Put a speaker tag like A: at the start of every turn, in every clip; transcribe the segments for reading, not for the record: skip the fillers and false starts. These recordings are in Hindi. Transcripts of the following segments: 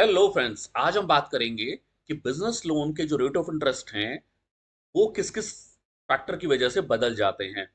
A: हेलो फ्रेंड्स, आज हम बात करेंगे कि बिजनेस लोन के जो रेट ऑफ इंटरेस्ट हैं वो किस किस फैक्टर की वजह से बदल जाते हैं।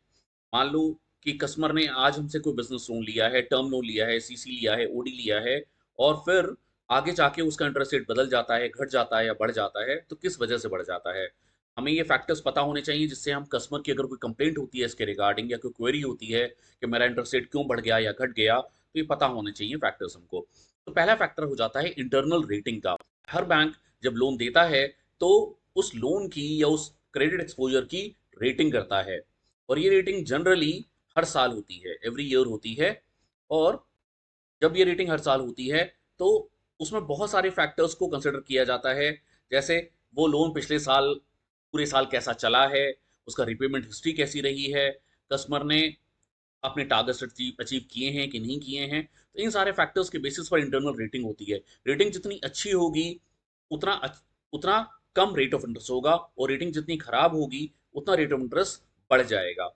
A: मान लो कि कस्टमर ने आज हमसे कोई बिजनेस लोन लिया है, टर्म लोन लिया है, सीसी लिया है, ओडी लिया है, और फिर आगे जाके उसका इंटरेस्ट रेट बदल जाता है, घट जाता है या बढ़ जाता है, तो किस वजह से बढ़ जाता है। हमें ये फैक्टर्स पता होने चाहिए, जिससे हम कस्टमर की अगर कोई कंप्लेंट होती है इसके रिगार्डिंग या कोई क्वेरी होती है कि मेरा इंटरेस्ट रेट क्यों बढ़ गया या घट गया, तो ये पता होने चाहिए फैक्टर्स हमको। तो पहला फैक्टर हो जाता है इंटरनल रेटिंग का। हर बैंक जब लोन देता है तो उस लोन की या उस क्रेडिट एक्सपोजर की रेटिंग करता है, और ये रेटिंग जनरली हर साल होती है, एवरी ईयर होती है। और जब ये रेटिंग हर साल होती है तो उसमें बहुत सारे फैक्टर्स को कंसिडर किया जाता है, जैसे वो लोन पिछले साल पूरे साल कैसा चला है, उसका रिपेमेंट हिस्ट्री कैसी रही है, कस्टमर ने अपने टारगेट्स अचीव किए हैं कि नहीं किए हैं। तो इन सारे फैक्टर्स के बेसिस पर इंटरनल रेटिंग होती है। रेटिंग जितनी अच्छी होगी उतना उतना कम रेट ऑफ इंटरेस्ट होगा, और रेटिंग जितनी खराब होगी उतना रेट ऑफ इंटरेस्ट बढ़ जाएगा।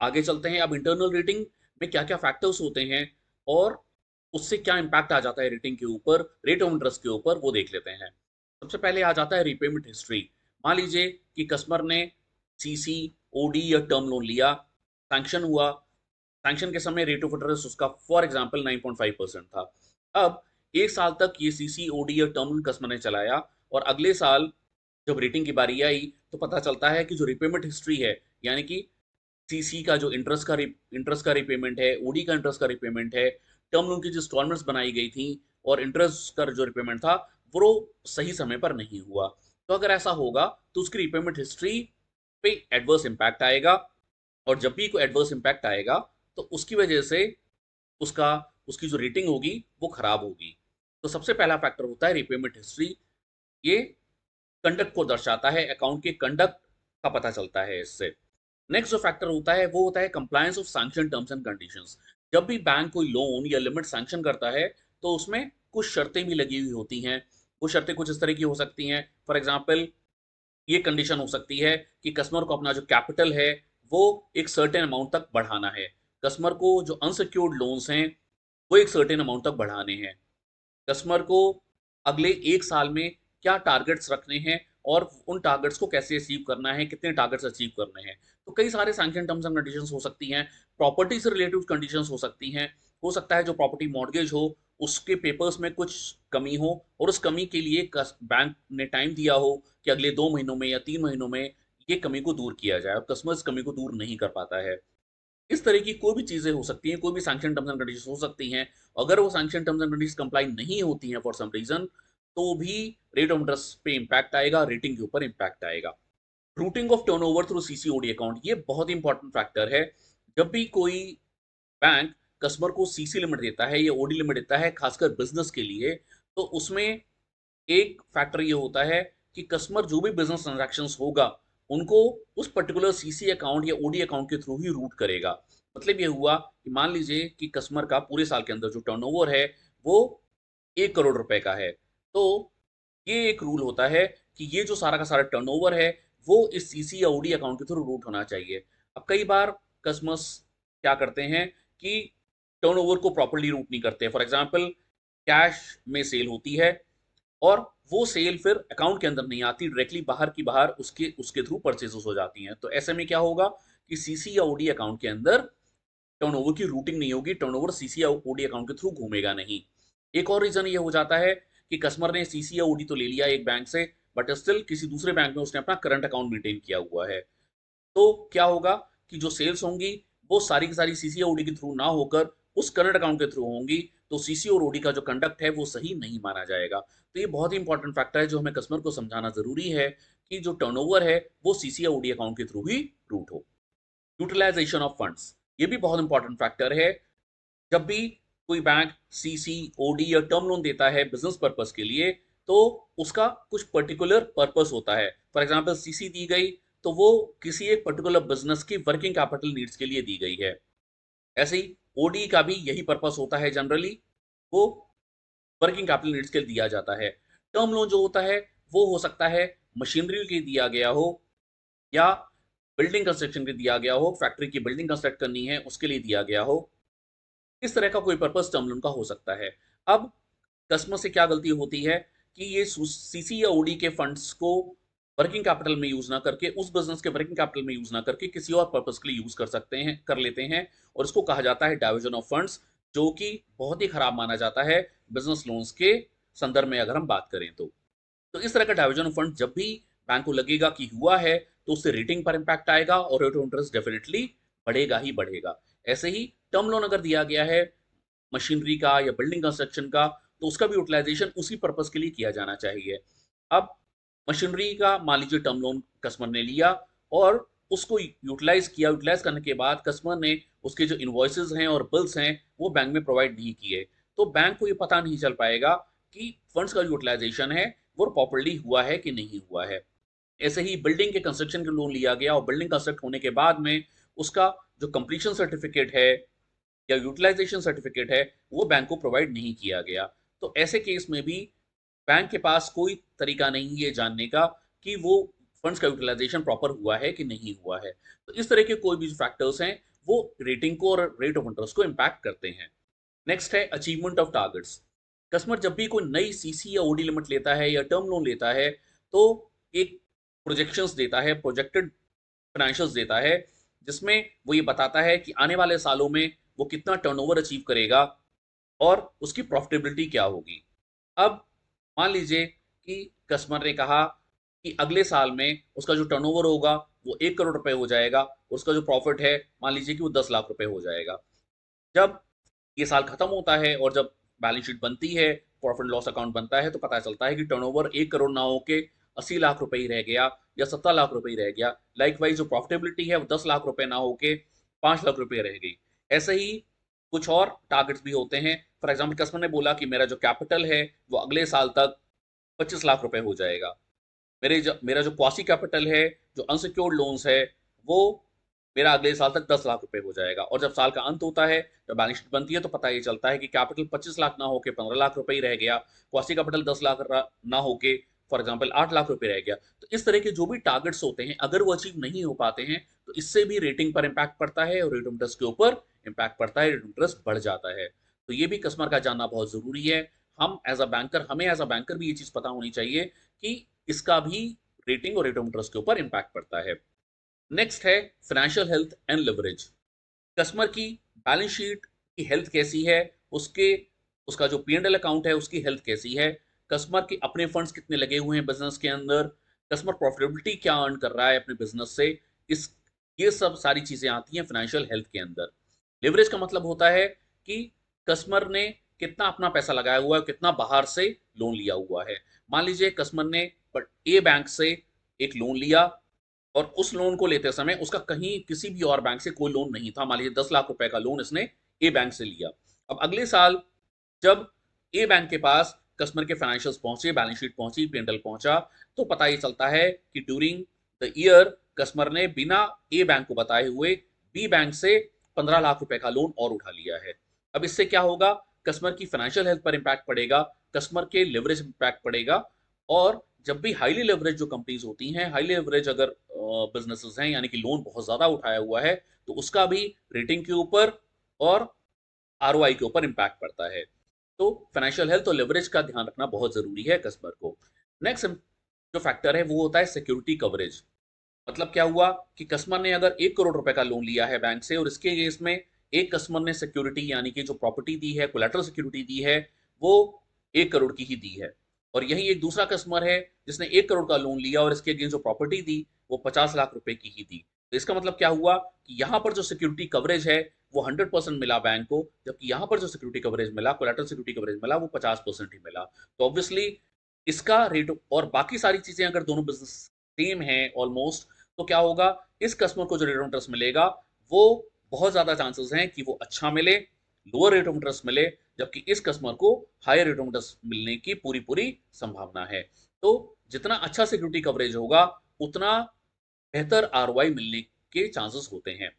A: आगे चलते हैं, अब इंटरनल रेटिंग में क्या क्या फैक्टर्स होते हैं और उससे क्या इम्पैक्ट आ जाता है रेटिंग के ऊपर, रेट ऑफ इंटरेस्ट के ऊपर, वो देख लेते हैं। सबसे पहले आ जाता है रिपेमेंट हिस्ट्री। मान लीजिए कि कस्टमर ने सीसी, ओडी या टर्म लोन लिया, सैंक्शन हुआ। सैंक्शन के समय रेट ऑफ इंटरेस्ट उसका फॉर एग्जांपल 9.5% था। अब एक साल तक ये सीसी, ओडी या टर्म लोन कस्टमर ने चलाया, और अगले साल जब रेटिंग की बारी आई तो पता चलता है कि जो रिपेमेंट हिस्ट्री है, यानी कि सीसी का जो इंटरेस्ट का रिपेमेंट है, ओडी का इंटरेस्ट का रिपेमेंट है, टर्म लोन की जो इंस्टॉलमेंट्स बनाई गई थी, और इंटरेस्ट का जो रिपेमेंट था, वो सही समय पर नहीं हुआ। तो अगर ऐसा होगा तो उसकी रिपेमेंट हिस्ट्री पे एडवर्स इम्पैक्ट आएगा, और जब भी कोई एडवर्स इम्पैक्ट आएगा तो उसकी वजह से उसका उसकी जो रेटिंग होगी वो खराब होगी। तो सबसे पहला फैक्टर होता है रिपेमेंट हिस्ट्री। ये कंडक्ट को दर्शाता है, अकाउंट के कंडक्ट का पता चलता है इससे। नेक्स्ट जो फैक्टर होता है वो होता है compliance of sanction terms and conditions. जब भी बैंक कोई लोन या लिमिट सैंक्शन करता है तो उसमें कुछ शर्तें भी लगी हुई होती हैं। वो शर्तें कुछ इस तरह की हो सकती हैं, फॉर एग्जांपल ये कंडीशन हो सकती है कि कस्टमर को अपना जो कैपिटल है वो एक सर्टेन अमाउंट तक बढ़ाना है। कस्टमर को जो अनसिक्योर्ड लोन्स हैं वो एक सर्टेन अमाउंट तक बढ़ाने हैं। कस्टमर को अगले एक साल में क्या टारगेट्स रखने हैं, और उन टारगेट्स को कैसे अचीव करना है, कितने टारगेट्स अचीव करने हैं। तो कई सारे सैंक्शन टर्म्स एंड कंडीशंस हो सकती हैं। प्रॉपर्टी से रिलेटेड कंडीशंस हो सकती हैं। हो सकता है जो प्रॉपर्टी मॉर्गेज हो उसके पेपर्स में कुछ कमी हो, और उस कमी के लिए बैंक ने टाइम दिया हो कि अगले 2 महीनों में या 3 महीनों में ये कमी को दूर किया जाए, और कस्टमर इस कमी को दूर नहीं कर पाता है। इस तरह की कोई भी चीजें हो सकती हैं, कोई भी सैंक्शन टर्म्स एंड कंडीशंस हो सकती हैं। अगर वो sanction terms and conditions comply नहीं होती हैं फॉर सम रीजन, तो भी रेट ऑफ इंटरेस्ट पे इंपैक्ट आएगा, रेटिंग के ऊपर इंपैक्ट आएगा। Routing of turnover through CCOD account, ये बहुत इंपॉर्टेंट फैक्टर है। जब भी कोई बैंक कस्टमर को सीसी लिमिट देता है या ओडी लिमिट देता है, खासकर बिजनेस के लिए, तो उसमें एक फैक्टर ये होता है कि कस्टमर जो भी बिजनेस ट्रांजैक्शंस होगा उनको उस पर्टिकुलर सीसी अकाउंट या ओडी अकाउंट के थ्रू ही रूट करेगा। मतलब ये हुआ कि मान लीजिए कि कस्टमर का पूरे साल के अंदर जो टर्नओवर है वो 1 करोड़ रुपए का है, तो ये एक रूल होता है कि ये जो सारा का सारा टर्नओवर है वो इस सीसी या ओडी अकाउंट के थ्रू रूट होना चाहिए। अब कई बार कस्टमर्स क्या करते हैं कि टर्नओवर को प्रॉपर्ली रूट नहीं करते। फॉर एग्जांपल कैश में सेल होती है, और वो सेल फिर अकाउंट के अंदर नहीं आती, डायरेक्टली बाहर की बाहर उसके उसके थ्रू परचेजेस हो जाती हैं। तो ऐसे में क्या होगा कि सीसी या ओडी अकाउंट के अंदर टर्नओवर की रूटिंग नहीं होगी, टर्नओवर सीसी या ओडी अकाउंट के थ्रू घूमेगा नहीं। एक और रीजन ये हो जाता है कि कस्टमर ने सीसी या ओडी तो ले लिया एक बैंक से, बट स्टिल किसी दूसरे बैंक में उसने अपना करंट अकाउंट मेंटेन किया हुआ है। तो क्या होगा कि जो सेल्स होंगी वो सारी की सारी सीसी और ओडी के थ्रू ना होकर उस करंट अकाउंट के थ्रू होंगी, तो सीसी और ओडी का जो कंडक्ट है वो सही नहीं माना जाएगा। तो ये बहुत ही इंपॉर्टेंट फैक्टर है जो हमें कस्टमर को समझाना जरूरी है कि जो टर्नओवर है वो सीसी या ओडी अकाउंट के थ्रू ही रूट हो। यूटिलाइजेशन ऑफ फंड्स, ये भी बहुत इंपॉर्टेंट फैक्टर है। जब भी कोई बैंक सीसी, ओडी या टर्म लोन देता है बिजनेस पर्पस के लिए, तो उसका कुछ पर्टिकुलर पर्पस होता है। फॉर एग्जांपल सीसी दी गई तो वो किसी एक पर्टिकुलर बिजनेस की वर्किंग कैपिटल नीड्स के लिए दी गई है। ऐसे ही ओडी का भी यही पर्पस होता है जनरली, वो वर्किंग कैपिटल नीड्स के लिए दिया जाता है। टर्म लोन जो होता है वो हो सकता है मशीनरी के लिए दिया गया हो, या बिल्डिंग कंस्ट्रक्शन के लिए दिया गया हो, फैक्ट्री की बिल्डिंग कंस्ट्रक्ट करनी है उसके लिए दिया गया हो। इस तरह का कोई पर्पस टर्म लोन का हो सकता है। अब कस्टमर से क्या गलती होती है कि ये सीसी या ओडी के फंड्स को वर्किंग कैपिटल में यूज ना करके, उस बिजनेस के वर्किंग कैपिटल में यूज ना करके किसी और पर्पस के लिए यूज कर सकते हैं, कर लेते हैं, और इसको कहा जाता है डाइवर्जन ऑफ फंड्स, जो कि बहुत ही खराब माना जाता है बिजनेस लोन्स के संदर्भ में अगर हम बात करें तो इस तरह का डाइवर्जन ऑफ फंड जब भी बैंक को लगेगा कि हुआ है, तो उससे रेटिंग पर इंपैक्ट आएगा और रेट ऑफ इंटरेस्ट डेफिनेटली बढ़ेगा ही बढ़ेगा। ऐसे ही टर्म लोन अगर दिया गया है मशीनरी का या बिल्डिंग कंस्ट्रक्शन का, तो उसका भी यूटिलाइजेशन उसी पर्पस के लिए किया जाना चाहिए। अब मशीनरी का मान लीजिए टर्म लोन कस्टमर ने लिया और उसको यूटिलाइज किया, यूटिलाइज करने के बाद कस्टमर ने उसके जो इन्वॉइसेज हैं और बिल्स हैं वो बैंक में प्रोवाइड नहीं किए, तो बैंक को ये पता नहीं चल पाएगा कि फंड्स का यूटिलाइजेशन है वो प्रॉपरली हुआ है कि नहीं हुआ है। ऐसे ही बिल्डिंग के कंस्ट्रक्शन के लोन लिया गया और बिल्डिंग कंस्ट्रक्ट होने के बाद में उसका जो कंप्लीशन सर्टिफिकेट है या यूटिलाइजेशन सर्टिफिकेट है वो बैंक को प्रोवाइड नहीं किया गया, तो ऐसे केस में भी बैंक के पास कोई तरीका नहीं है जानने का कि वो फंड्स का यूटिलाइजेशन प्रॉपर हुआ है कि नहीं हुआ है। तो इस तरह के कोई भी फैक्टर्स हैं वो रेटिंग को और रेट ऑफ इंटरेस्ट को इम्पैक्ट करते हैं। नेक्स्ट है अचीवमेंट ऑफ टारगेट्स। कस्टमर जब भी कोई नई सीसी या ओडी लिमिट लेता है या टर्म लोन लेता है, तो एक प्रोजेक्शंस देता है, प्रोजेक्टेड फाइनेंशियल्स देता है, जिसमें वो ये बताता है कि आने वाले सालों में वो कितना टर्नओवर अचीव करेगा और उसकी प्रॉफिटेबिलिटी क्या होगी। अब मान लीजिए कि कस्टमर ने कहा कि अगले साल में उसका जो टर्नओवर होगा वो 1 करोड़ रुपए हो जाएगा, उसका जो प्रॉफिट है मान लीजिए कि वो 10 लाख रुपए हो जाएगा। जब ये साल खत्म होता है और जब बैलेंस शीट बनती है, प्रॉफिट लॉस अकाउंट बनता है, तो पता चलता है कि टर्नओवर 1 करोड़ ना होके 80 लाख रुपए ही रह गया या 70 लाख रुपए ही रह गया। लाइकवाइज जो प्रॉफिटेबिलिटी है वो 10 लाख रुपए ना होके 5 लाख रुपए रह गई। ऐसे ही कुछ और टारगेट्स भी होते हैं। फॉर एग्जाम्पल कस्टमर ने बोला कि मेरा जो कैपिटल है वो अगले साल तक 25 लाख रुपए हो जाएगा। मेरा जो क्वासी कैपिटल है, जो अनसिक्योर्ड लोन्स है, वो मेरा अगले साल तक 10 लाख रुपए हो जाएगा। और जब साल का अंत होता है, जब बैलेंस शीट बनती है, तो पता ये चलता है कि कैपिटल 25 लाख ना होके 15 लाख रुपए ही रह गया, क्वासी कैपिटल 10 लाख ना होके फॉर एग्जाम्पल 8 लाख रुपए रह गया। तो इस तरह के जो भी टारगेट्स होते हैं अगर वो अचीव नहीं हो पाते हैं, तो इससे भी रेटिंग पर इम्पैक्ट पड़ता है और रेट ऑफ इंटरेस्ट के ऊपर इम्पैक्ट पड़ता है, रेट ऑफ इंटरेस्ट बढ़ जाता है। तो ये भी कस्टमर का जानना बहुत जरूरी है। हमें एज अ बैंकर भी ये चीज पता होनी चाहिए कि इसका भी रेटिंग और रेट ऑफ इंटरेस्ट के ऊपर इम्पैक्ट पड़ता है। नेक्स्ट है financial health and leverage. Customer की बैलेंस शीट की हेल्थ कैसी है, उसके उसका जो पी&एल अकाउंट है उसकी हेल्थ कैसी है, कस्टमर के अपने फंड्स कितने लगे हुए हैं बिजनेस के अंदर, कस्टमर प्रॉफिटेबिलिटी क्या अर्न कर रहा है अपने बिजनेस से, इस ये सब सारी चीजें आती हैं फाइनेंशियल हेल्थ के अंदर। लिवरेज का मतलब होता है कि कस्टमर ने कितना अपना पैसा लगाया हुआ है, कितना बाहर से लोन लिया हुआ है। मान लीजिए कस्टमर ने ए बैंक से एक लोन लिया और उस लोन को लेते समय उसका कहीं किसी भी और बैंक से कोई लोन नहीं था। मान लीजिए 10 लाख रुपए का लोन इसने ए बैंक से लिया। अब अगले साल जब ए बैंक के पास कस्टमर के फाइनेंशियल्स पहुंचे, बैलेंस शीट पहुंची, पी&एल पहुंचा, तो पता ये चलता है कि ड्यूरिंग द ईयर कस्टमर ने बिना ए बैंक को बताए हुए बी बैंक से 15 लाख रुपए का लोन और उठा लिया है। अब इससे क्या होगा, कस्टमर की फाइनेंशियल हेल्थ पर इंपैक्ट पड़ेगा, कस्टमर के लिवरेज इंपैक्ट पड़ेगा। और जब भी हाईली लेवरेज जो कंपनीज होती हैं, हाईली लेवरेज अगर बिजनेसेस हैं, यानी कि लोन बहुत ज्यादा उठाया हुआ है, तो उसका भी रेटिंग के ऊपर और आरओआई के ऊपर इंपैक्ट पड़ता है। तो फाइनेंशियल हेल्थ और लेवरेज का ध्यान रखना बहुत जरूरी है कस्टमर को। नेक्स्ट जो फैक्टर है वो होता है सिक्योरिटी कवरेज। मतलब क्या हुआ कि कस्टमर ने अगर 1 करोड़ रुपए का लोन लिया है बैंक से और इसके केस में एक कस्टमर ने सिक्योरिटी यानी कि जो प्रॉपर्टी दी है, कोलैटरल सिक्योरिटी दी है, वो 1 करोड़ की ही दी है, और यही एक दूसरा कस्टमर है जिसने 1 करोड़ का लोन लिया और इसके अगेंस्ट जो प्रॉपर्टी दी वो 50 लाख रुपए की ही दी। तो इसका मतलब क्या हुआ कि यहाँ पर जो सिक्योरिटी कवरेज है वो 100% मिला बैंक को, जबकि यहाँ पर जो सिक्योरिटी कवरेज मिला, कोलैटरल सिक्योरिटी कवरेज मिला, वो 50% ही मिला। तो ऑब्वियसली इसका रेट और बाकी सारी चीजें अगर दोनों बिजनेस सेम है ऑलमोस्ट, तो क्या होगा, इस कस्टमर को जो रेट ऑफ इंटरेस्ट मिलेगा वो बहुत ज्यादा चांसेस हैं कि वो अच्छा मिले, लोअर रेट ऑफ इंटरेस्ट मिले, जबकि इस कस्टमर को हायर रेट ऑफ इंटरेस्ट मिलने की पूरी पूरी संभावना है। तो जितना अच्छा सिक्योरिटी कवरेज होगा उतना बेहतर आरओआई मिलने के चांसेस होते हैं।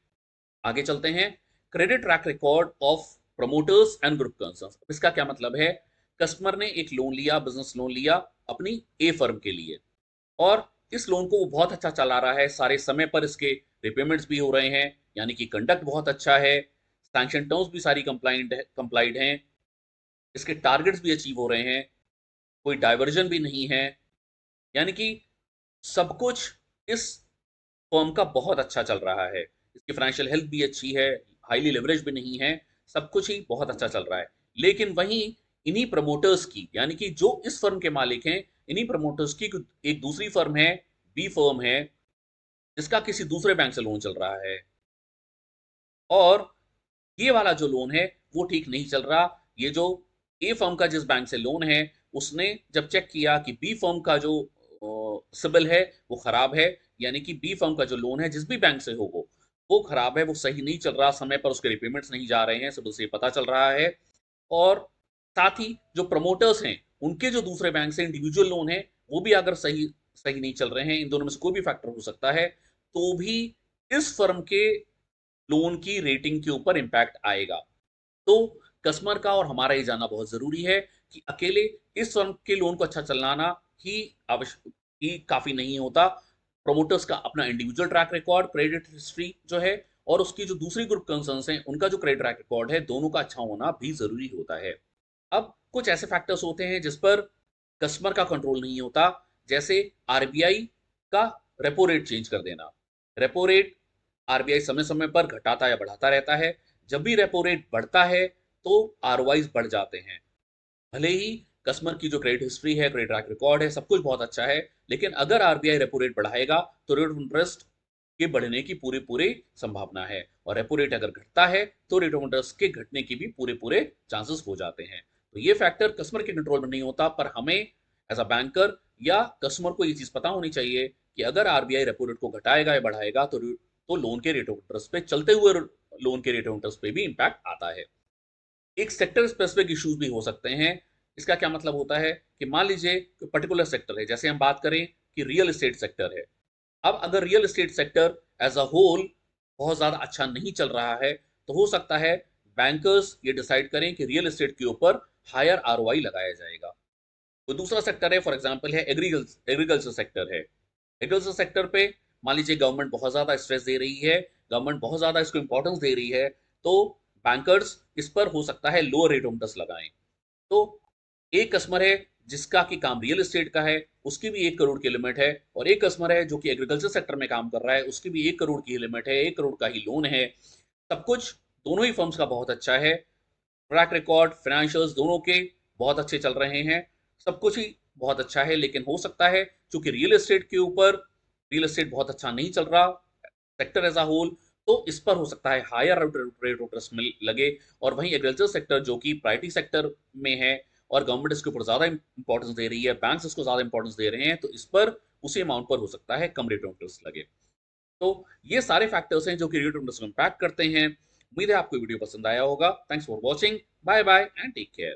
A: आगे चलते हैं, credit track record of promoters and group concerns. इसका क्या मतलब है, कस्टमर ने एक लोन लिया, बिजनेस लोन लिया अपनी ए फर्म के लिए, और इस लोन को वो बहुत अच्छा चला रहा है, सारे समय पर इसके रिपेमेंट्स भी हो रहे हैं, यानी कि कंडक्ट बहुत अच्छा है, सैंक्शन टर्म्स भी सारी कंप्लाइड हैं, इसके टारगेट्स भी अचीव हो रहे हैं, कोई डाइवर्जन भी नहीं है, यानी कि सब कुछ इस फर्म का बहुत अच्छा चल रहा है। इसकी फाइनेंशियल हेल्थ भी अच्छी है, हाईली लेवरेज भी नहीं है, सब कुछ ही बहुत अच्छा चल रहा है। लेकिन वहीं इन्हीं प्रमोटर्स की, यानी कि जो इस फर्म के मालिक हैं, इन्हीं प्रमोटर्स की एक दूसरी फर्म है, बी फर्म है, जिसका किसी दूसरे बैंक से लोन चल रहा है, और ये वाला जो लोन है वो ठीक नहीं चल रहा। ये जो ए फर्म का जिस बैंक से लोन है, उसने जब चेक किया कि बी फर्म का जो सिबिल है वो खराब है, यानी कि बी फर्म का जो लोन है जिस भी बैंक से हो वो खराब है, वो सही नहीं चल रहा, समय पर उसके रिपेमेंट्स नहीं जा रहे हैं, सिबिल से पता चल रहा है। और साथ ही जो प्रमोटर्स हैं, उनके जो दूसरे बैंक से इंडिविजुअल लोन है वो भी अगर सही सही नहीं चल रहे हैं, इन दोनों में से कोई भी फैक्टर हो सकता है, तो भी इस फर्म के लोन की रेटिंग के ऊपर इम्पैक्ट आएगा। तो कस्टमर का और हमारा ये जानना बहुत जरूरी है कि अकेले इस फर्म के लोन को अच्छा चलाना ही आवश्यक ही काफी नहीं होता। प्रोमोटर्स का अपना individual track record, credit history जो है, और उसकी जो दूसरी ग्रुप कंसर्न्स हैं उनका जो क्रेडिट ट्रैक रिकॉर्ड है, दोनों का अच्छा होना भी जरूरी होता है। अब कुछ ऐसे फैक्टर्स होते हैं जिस पर कस्टमर का कंट्रोल नहीं होता, जैसे आरबीआई का रेपो रेट चेंज कर देना। रेपो रेट आरबीआई समय समय पर घटाता या बढ़ाता रहता है। जब भी रेपो रेट बढ़ता है तो आरओआईज बढ़ जाते हैं। भले ही कस्टमर की जो क्रेडिट हिस्ट्री है, क्रेडिट ट्रैक रिकॉर्ड है, सब कुछ बहुत अच्छा है, लेकिन अगर आरबीआई रेपो रेट बढ़ाएगा तो रेट ऑफ इंटरेस्ट के बढ़ने की पूरी पूरी संभावना है, और रेपो रेट अगर घटता है तो रेट ऑफ इंटरेस्ट के घटने की भी पूरे पूरे चांसेस हो जाते हैं। तो ये फैक्टर कस्टमर के कंट्रोल में नहीं होता, पर हमें एज अ बैंकर या कस्टमर को ये चीज पता होनी चाहिए कि अगर आरबीआई रेपो रेट को घटाएगा या बढ़ाएगा तो लोन के रेट ऑफ इंटरेस्ट पे, चलते हुए लोन के रेट ऑफ इंटरेस्ट पे भी इंपैक्ट आता है। एक सेक्टर स्पेसिफिक इश्यूज भी हो सकते हैं। इसका क्या मतलब होता है कि मान लीजिए पर्टिकुलर सेक्टर है, जैसे हम बात करें कि रियल एस्टेट सेक्टर है। अब अगर real estate sector as a whole बहुत ज्यादा अच्छा नहीं चल रहा है, तो हो सकता है बैंकर्स ये डिसाइड करें कि रियल एस्टेट के ऊपर हायर आरओआई लगाया जाएगा। तो दूसरा सेक्टर है, फॉर एग्जांपल है एग्रीकल्चर सेक्टर है। एग्रीकल्चर सेक्टर पे मान लीजिए गवर्नमेंट बहुत ज्यादा स्ट्रेस दे रही है, गवर्नमेंट बहुत ज्यादा इसको इंपॉर्टेंस दे रही है, तो बैंकर्स इस पर हो सकता है लोअर रेट ऑफ इंटरेस्ट लगाएं। तो एक कस्टमर है जिसका कि काम रियल एस्टेट का है, उसकी भी 1 करोड़ की लिमिट है, और एक कस्टमर है जो कि एग्रीकल्चर सेक्टर में काम कर रहा है, उसकी भी 1 करोड़ की लिमिट है, 1 करोड़ का ही लोन है। सब कुछ दोनों ही फर्म्स का बहुत अच्छा है, ट्रैक रिकॉर्ड, फाइनेंशियल्स दोनों के बहुत अच्छे चल रहे हैं, सब कुछ ही बहुत अच्छा है। लेकिन हो सकता है क्योंकि रियल एस्टेट बहुत अच्छा नहीं चल रहा सेक्टर एज अ होल, तो इस पर हो सकता है हायर रेट ऑफ इंटरेस्ट मिल लगे। और वहीं एग्रीकल्चर सेक्टर जो कि प्रायोरिटी सेक्टर में है और गवर्नमेंट इसके ऊपर ज्यादा इंपॉर्टेंस दे रही है, बैंक्स इसको ज्यादा इंपॉर्टेंस दे रहे हैं, तो इस पर उसी अमाउंट पर हो सकता है कम रेट ऑफ इंटरेस्ट लगे। तो ये सारे फैक्टर्स हैं जो कि रेट ऑफ इंटरेस्ट को इम्पैक्ट करते हैं। उम्मीद है आपको वीडियो पसंद आया होगा। Thanks for watching, bye bye and take care.